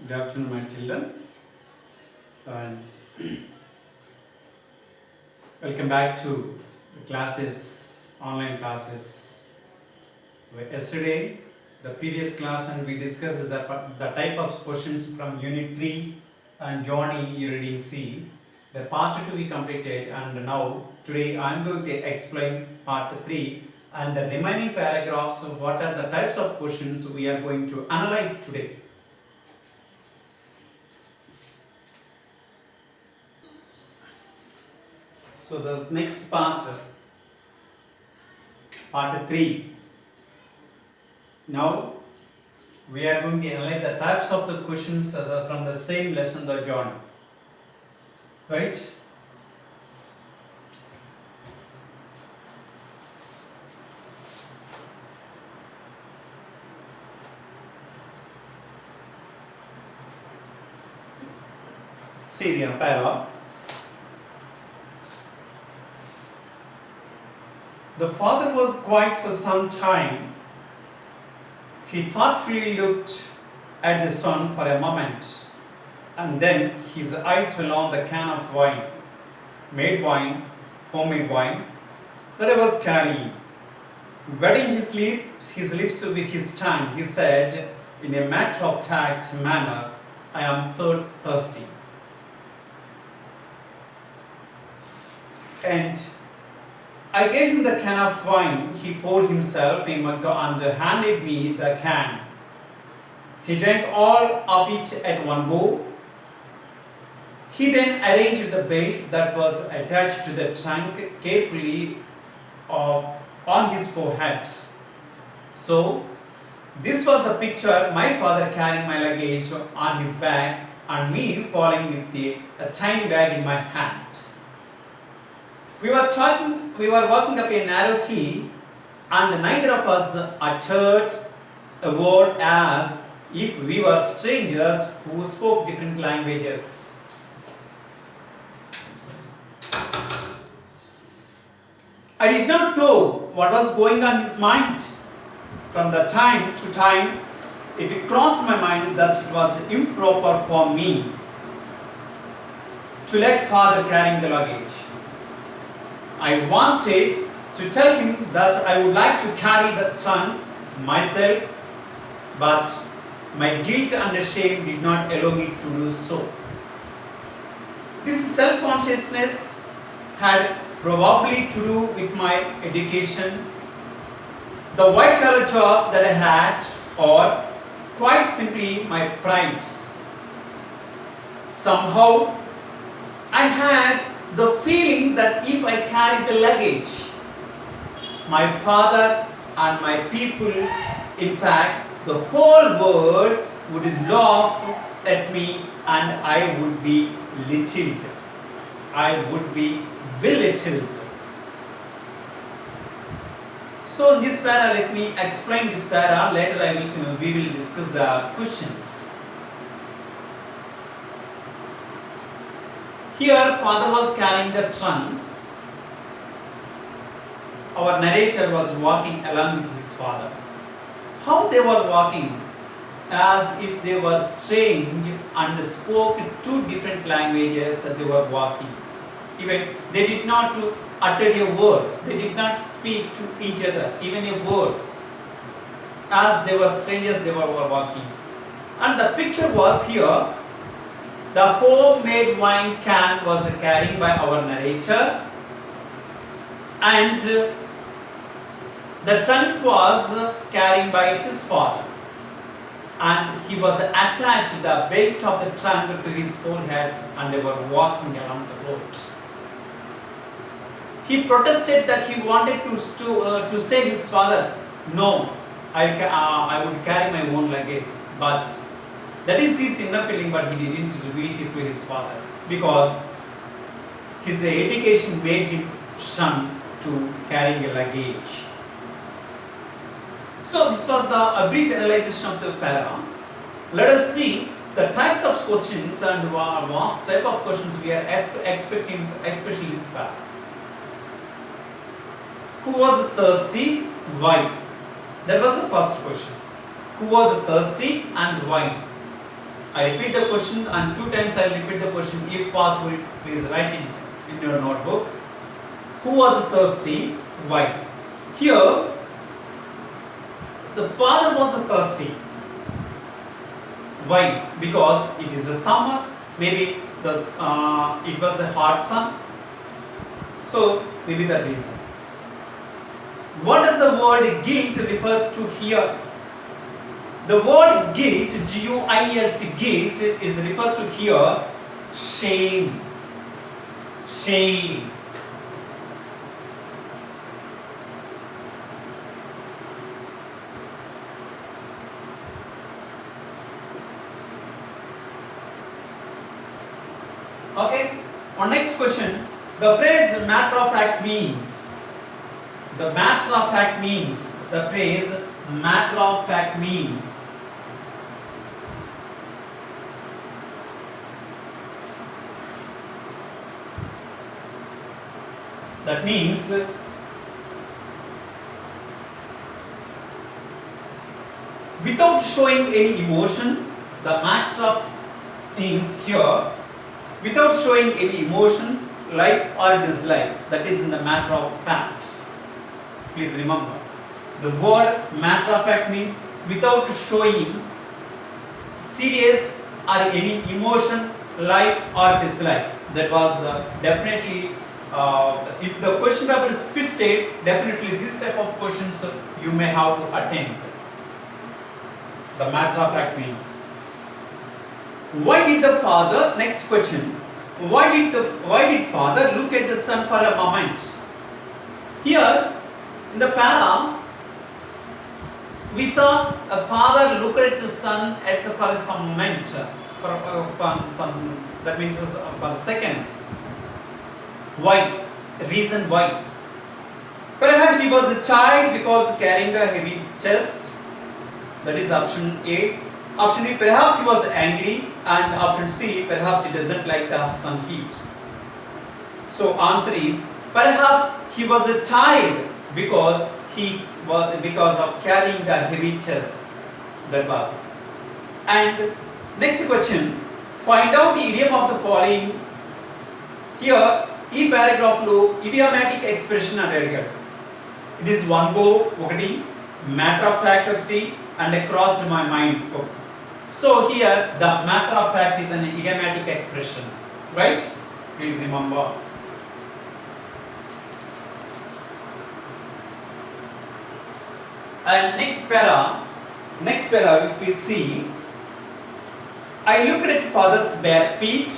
Good afternoon, my children, and welcome back to the classes, online classes. Yesterday, the previous class, and we discussed the type of questions from Unit 3 and Johnny, you reading C. The part 2 we completed, and now today I am going to explain part 3 and the remaining paragraphs of what are the types of questions we are going to analyze today. So the next part 3. Now we are going to analyze the types of the questions from the same lesson, the John. Right? See the para. The father was quiet for some time. He thoughtfully looked at the son for a moment, and then his eyes fell on the can of wine, homemade wine, that I was carrying. Wetting his lips with his tongue, he said in a matter-of-fact manner, "I am thirsty." And I gave him the can of wine. He poured himself a mug and handed me the can. He drank all of it at one go. He then arranged the belt that was attached to the trunk carefully on his forehead. So, this was the picture: my father carrying my luggage on his back and me following with a tiny bag in my hand. We were walking up a narrow hill, and neither of us uttered a word, as if we were strangers who spoke different languages. I did not know what was going on in his mind. From the time to time, it crossed my mind that it was improper for me to let father carry the luggage. I wanted to tell him that I would like to carry the trunk myself, but my guilt and shame did not allow me to do so. This self-consciousness had probably to do with my education, the white-collar job that I had, or quite simply my pride. Somehow, I had the feeling that if I carried the luggage, my father and my people, in fact, the whole world would laugh at me, and I would be belittled. So this para, let me explain this para. Later we will discuss the questions. Here, father was carrying the trunk. Our narrator was walking along with his father. How they were walking? As if they were strange and spoke two different languages as they were walking. Even they did not utter a word. They did not speak to each other, even a word. As they were strangers, they were walking. And the picture was here. The homemade wine can was carried by our narrator, and the trunk was carried by his father, and he was attached the belt of the trunk to his forehead, and they were walking along the road. He protested that he wanted to say his father, "No, I would carry my own luggage," but that is his inner feeling, but he didn't reveal it to his father because his education made him shun to carrying a luggage. So this was a brief analysis of the para. Let us see the types of questions and what type of questions we are expecting, especially this para. Who was thirsty? Why? That was the first question. Who was thirsty and why? I repeat the question, and 2 times I will repeat the question. If possible, please write it in your notebook. Who was thirsty? Why? Here, the father was thirsty. Why? Because it is a summer. Maybe it was a hot sun. So maybe the reason. What does the word guilt refer to here? The word guilt, G-U-I-L-T, guilt, is referred to here shame. Shame. Okay. On next question, the phrase matter of fact means. The matter of fact means. The phrase matter of fact means. That means without showing any emotion. The matter of means here without showing any emotion, like or dislike. That is in the matter of fact. Please remember, the word matter of fact means without showing serious or any emotion, like or dislike. That was the definitely. If the question paper is twisted, definitely this type of questions you may have to attempt. The matter of fact means. Why did the father? Next question. Why did father look at the son for a moment? Here in the para, we saw a father look at the son for some moment, for some, that means for seconds. Why? Reason why? Perhaps he was a child because carrying the heavy chest. That is option A. Option B, perhaps he was angry, and option C, perhaps he doesn't like the sun heat. So answer is perhaps he was a child because of carrying the heavy chest. That was. And next question, find out the idiom of the following. Here, ఈ paragraph లో idiomatic expression అని అడిగాడు. It is one go ఒకటి, matter of fact ఒకటి, and crossed my mind ఒకటి. So here the matter of fact is an idiomatic expression, right? Please remember. And next para if we see, I looked at father's bare feet.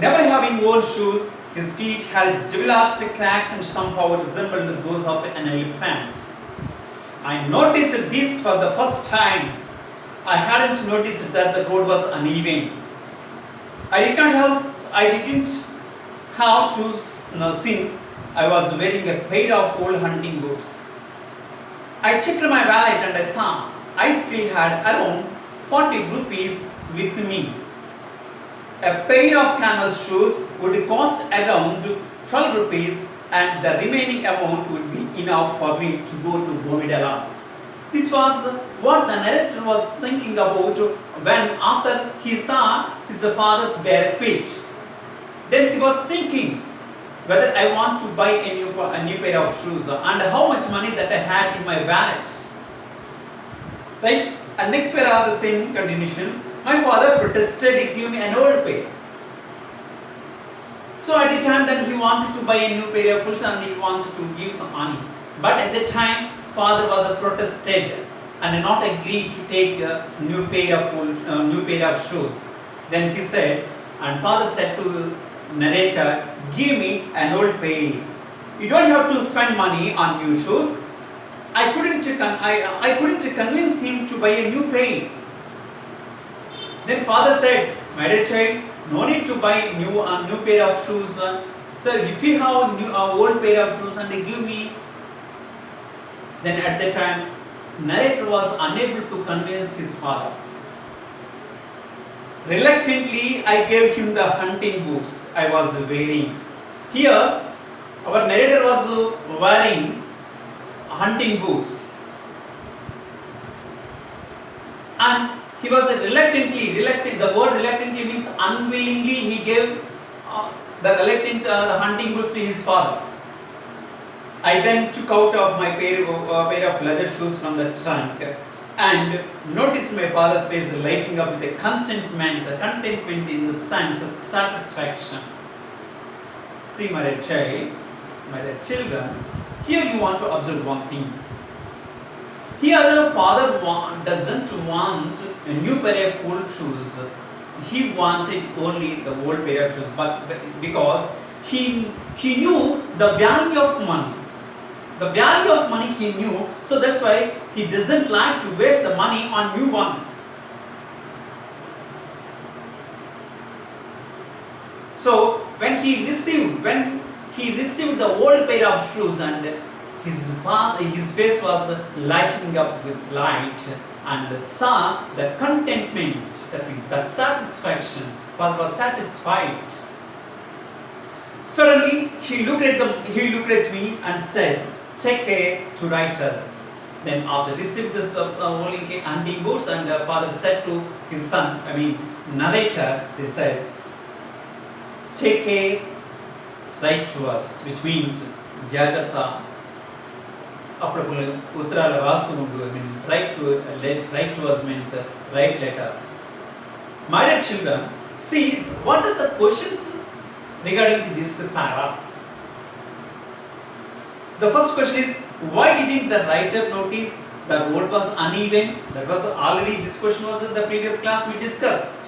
Never having worn shoes, his feet had developed cracks and somehow resembled those of an elephant. I noticed this for the first time. I hadn't noticed that the road was uneven. I didn't have to since I was wearing a pair of old hunting boots. I checked my wallet and I saw I still had around 40 rupees with me. A pair of canvas shoes would cost around 12 rupees and the remaining amount would be enough for me to go to Bomidala. This was what the narrator was thinking about when after he saw his father's bare feet. Then he was thinking whether I want to buy a new pair of shoes and how much money that I had in my wallet. Right? And next para, the same continuation. My father protested, give me an old pair. So at the time that he wanted to buy a new pair of shoes and he wanted to give some money. But at the time, father was protested and not agreed to take a new pair of shoes. Then he said, and father said to narrator, give me an old pair. You don't have to spend money on new shoes. I couldn't convince him to buy a new pair. Then father said, my dear child, no need to buy new pair of shoes. Sir, if you have old pair of shoes and give me. Then at that time, narrator was unable to convince his father. Reluctantly, I gave him the hunting boots I was wearing. Here, our narrator was wearing hunting boots. and he was reluctant. The word reluctantly means unwillingly he gave the hunting boots to his father. I then took out of my pair of leather shoes from the trunk and noticed my father's face lighting up with the contentment in the sense of satisfaction. See, my dear children, here you want to observe one thing. Here the father doesn't want a new pair of old shoes. He wanted only the old pair of shoes, but because he knew the value of money. The value of money he knew, so that's why he doesn't like to waste the money on new one. So when he received the old pair of shoes, and his face was lighting up with light, and saw the contentment, the satisfaction. Father was satisfied. Suddenly he looked at me and said, "Take care to write us." Then after received this hunting boots, and the father said to his son, narrator, he said, "Take care, write to us," which means Jagrata. Uttaralu rastu undu. Write to us means write letters. My dear children, see what are the questions regarding this para. The first question is, why didn't the writer notice the road was uneven? That was already, this question was in the previous class we discussed.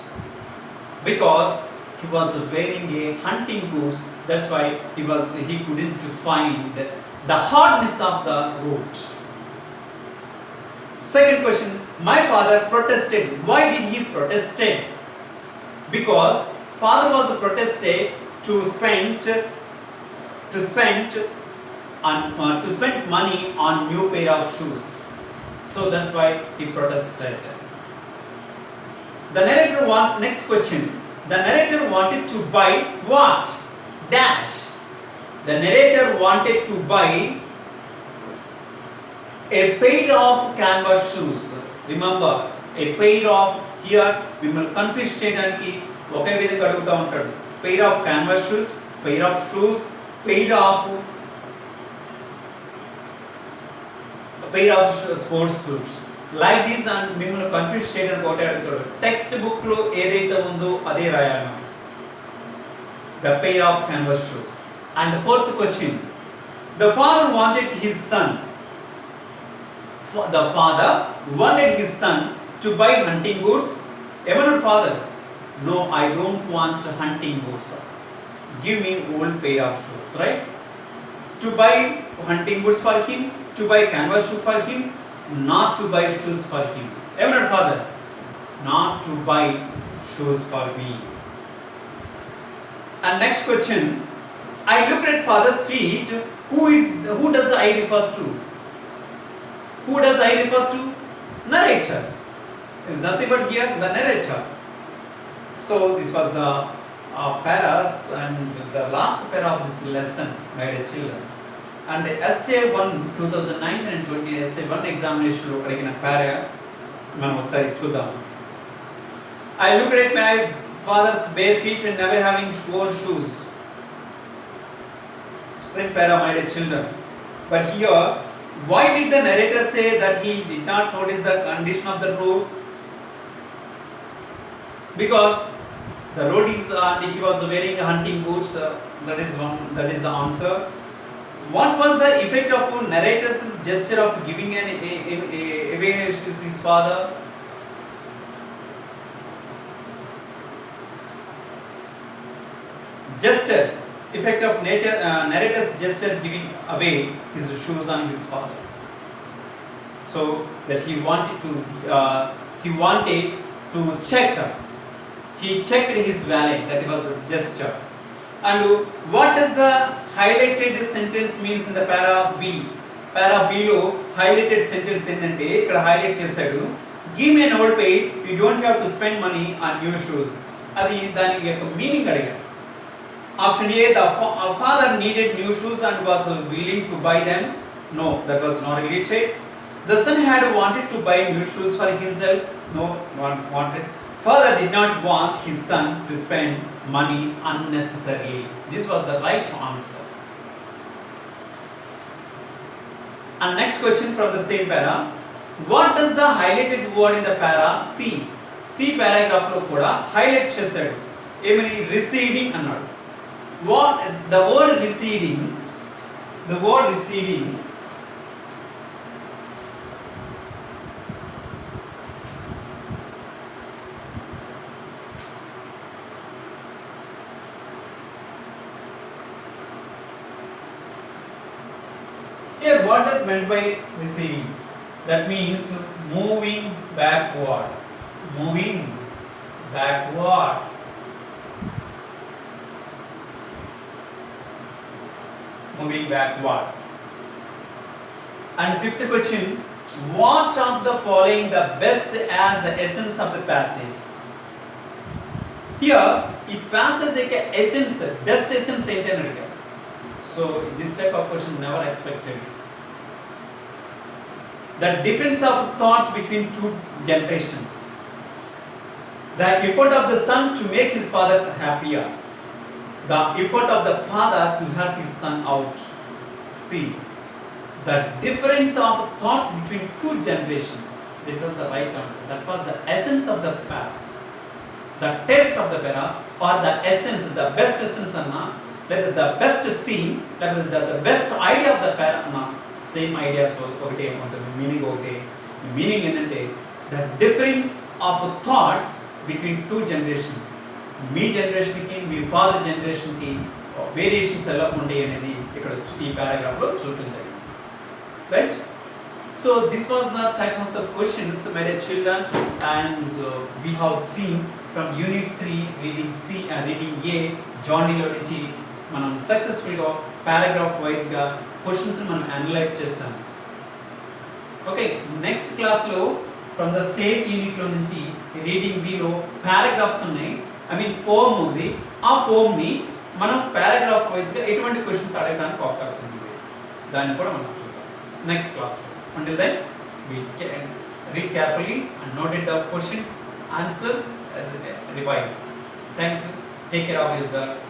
Because he was wearing a hunting boots, that's why he couldn't find the hardness of the road. Second question, my father protested. Why did he protested? Because father was protested to spend money on new pair of shoes. So that's why he protested. Next question. The narrator wanted to buy what? Dash. The narrator wanted to buy a pair of canvas shoes. Remember, a pair of, here we will confuse చేయడానికి ఒకే విధంగా అడుగుతూ ఉంటాడు. Pair of canvas shoes, pair of sports shoes. Like this, and మిమ్మల్ని confuse చేయడానికి ఒకటే అడుగుతాడు. Text book లో ఏదైతే ఉందో అదే రాయాలి. The pair of canvas shoes. And the fourth question, the father wanted his son to buy hunting boots. Ever father, no, I don't want hunting boots. Give me old pair of shoes, right? To buy hunting boots for him, to buy canvas shoe for him, not to buy shoes for him. Ever father, not to buy shoes for me. And next question, I looked at father's feet. Who does I refer to? Who does I refer to? Narrator. Is nothing but here the narrator. So this was the paras and the last para of this lesson, my dear children. And the essay 1 2019 and 20 essay 1 examination lo adigina para manam okkari chudam. I looked at my father's bare feet and never having worn shoes. Same para, my dear children. But here, why did the narrator say that he did not notice the condition of the road? Because the road is, he was wearing hunting boots. That is the answer. What was the effect of narrator's gesture of giving away his father? Gesture. Effect of narrator's gesture giving away his shoes on his father. So that he wanted to check. He checked his valet. That was the gesture. And what does the highlighted sentence means in the para B? Para B lo highlighted sentence ఏంటంటే ఇక్కడ highlight చేశాడు. Give me an old pair. You don't have to spend money on new shoes. అది దానికి యొక్క meaning అడిగాడు. Option A, the father needed new shoes and was willing to buy them. No, that was not related. The son had wanted to buy new shoes for himself. No, not wanted. Father did not want his son to spend money unnecessarily. This was the right answer. And next question from the same para. What does the highlighted word in the para C? C paragraph lo kuda highlight chesadu. Emani receding annadu. What the word receding, here what is meant by receding? That means moving backward. Moving backward. Moving backward. And fifth question, what of the following the best as the essence of the passage? Here, ఈ passage యొక్క essence, best essence ఏంటని అడిగారు. So, this type of question never expected. The difference of thoughts between two generations. The effort of the son to make his father happier. The effort of the father to help his son out. See, the difference of thoughts between two generations. That was the right answer. That was the essence of the para. The taste of the para, or the essence, the best essence anna, whether the best theme, whether the best idea of the para anna, same ideas ఒకటే ఉంటుంది, meaning ఒకటే. Meaning ఏంటంటే the difference of thoughts between two generations. మీ జనరేషన్కి మీ father జనరేషన్కి variations ఎలా ఉంటాయి అనేది ఇక్కడ ఈ పారాగ్రాఫ్లో చూడటం జరిగింది. Right. So this was the type of the questions my dear children, and we have seen from unit 3 reading a జార్నీలో నుంచి మనం సక్సెస్ఫుల్గా పారాగ్రాఫ్ వైజ్గా క్వశ్చన్స్ మనం అనలైజ్ చేస్తాం. ఓకే, నెక్స్ట్ క్లాస్లో ఫ్రమ్ ద సేమ్ యూనిట్లో నుంచి రీడింగ్ బిలో పారాగ్రాఫ్స్ ఉన్నాయి, ఐ మీన్ పోమ్ ఉంది. ఆ పోమ్ని మనం పారాగ్రాఫ్ వైజ్గా ఎటువంటి క్వశ్చన్స్ అడగడానికి అవకాశం ఉంది, దాన్ని కూడా మనం చూద్దాం నెక్స్ట్ క్లాస్లో. Until then, we can read carefully and note it the questions, answers, revise. Thank you. Take care of yourself.